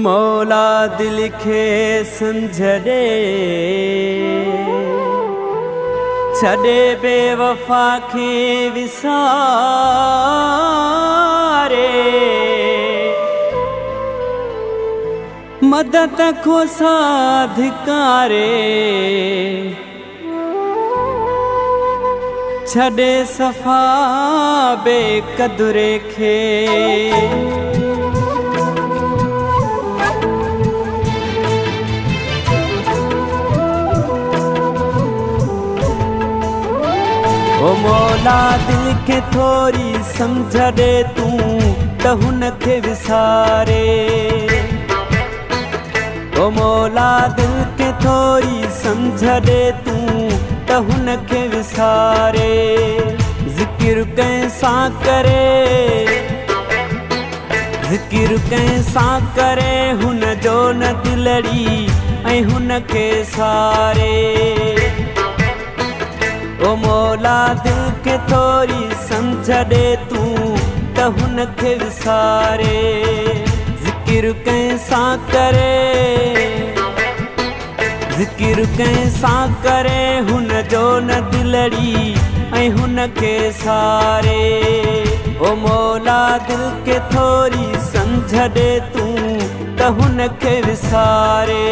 मौला दिल खे समझे छड़े बेवफा खे विसारे मदद को साधिकारे छड़े सफा बेकदुरे खे ओ मौला दिल के थोड़ी समझ दे तू त हुन खे विसारे ओ मौला दिल के थोड़ी समझ दे तू त हुन खे विसारे ज़िक्र कैसां करे ज़िक्र कैसां करे हुन जो न दिलड़ी ऐं हुन खे सारे ओ मौला दिल के थोड़ी समझ दे तू त हुन खे विसारे ज़िक्र कैसां करे ज़िक्र कैसां करे हुन जो न दिलड़ी ऐं हुन खे सारे ओ मौला दिल के थोड़ी समझ दे तू त हुन खे विसारे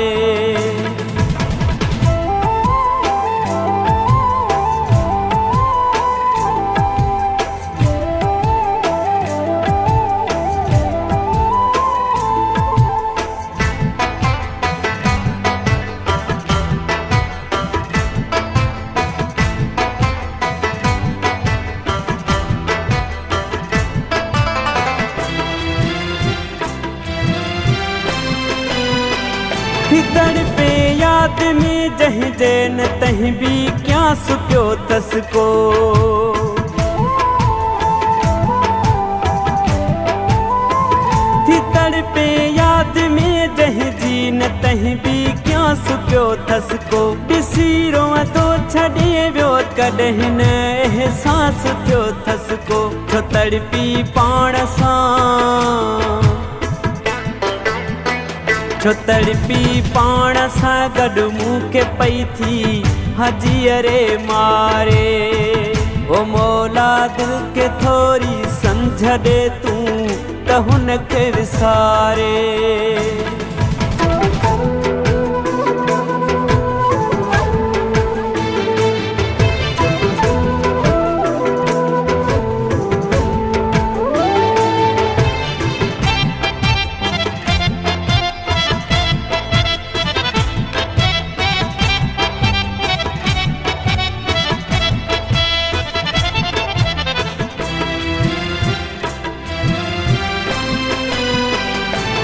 तड़पे याद में जह जैन तह भी क्या सुक्यो तस को थी तड़पे याद में जह जीन तह भी क्या सुक्यो तस को ॾिसीरो तो छॾे वियो कॾहिं न एहसास थियो थस को छो तड़पी पाण सां छो तड़पी पाण सां गॾु मूंखे पई थी हजीअरे मारे ओ मौला दिल के थोड़ी समझ दे तू त हुन खे विसारे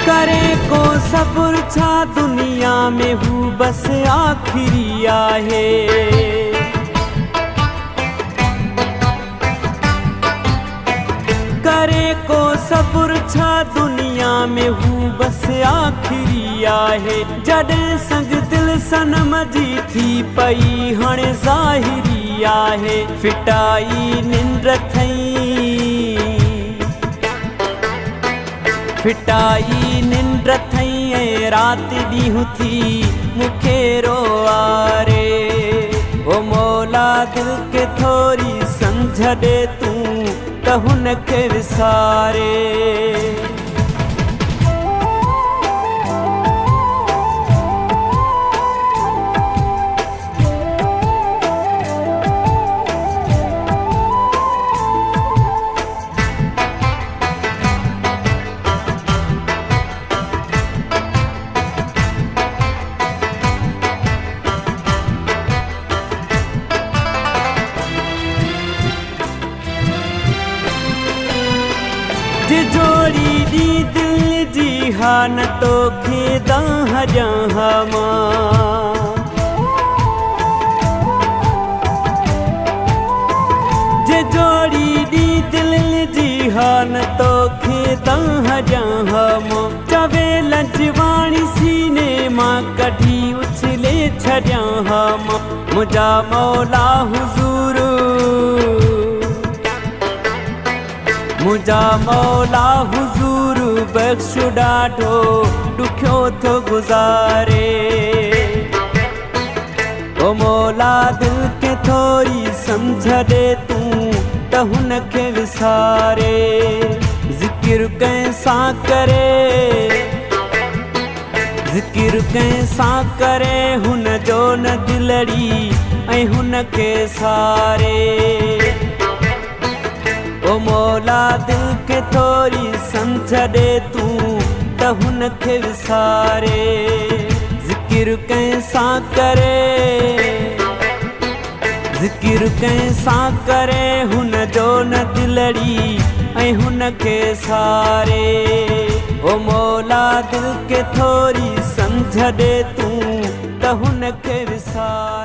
करे को सब्र छा दुनिया में हू बस आखिरी आहे करे को सब्र छा दुनिया में हू बस आखिरी आहे जॾहिं संग दिल सनम जी थी पई हाणे ज़ाहिरी आहे फिटाई निंड थई फिटाई निंड थई ऐं राति ॾींहुं थी मूंखे रोआरे ओ मौला दिल के थोड़ी समझ दे तू त हुन खे विसारे जोड़ी दी दिल जी हान तो खे दाह जहां जे जोड़ी दी दिल जी हान तो खे दाह जहां चवे लजवाणी सीने मां कढी उछले छॾियां हम मुझा मौला हुजूर मुझा मौला हुजूर बख्श ॾाढो ॾुखियो थो गुज़ारे। ओ मौला दिल खे थोरी सम्झ ॾे तूं त हुन खे विसारे। ज़िक्र कंहिंसां करे, ज़िक्र कंहिंसां करे हुन जो न दिलड़ी ऐं हुन खे सारे। ओ मौला दिल खे थोरी सम्झ ॾे तूं त हुन खे विसारे। ज़िक्र कंहिंसां करे, ज़िक्र कंहिंसां करे हुन जो न दिलड़ी ऐं हुन खे सारे। ओ मौला दिल खे थोरी सम्झ ॾे तूं त हुन खे विसारे।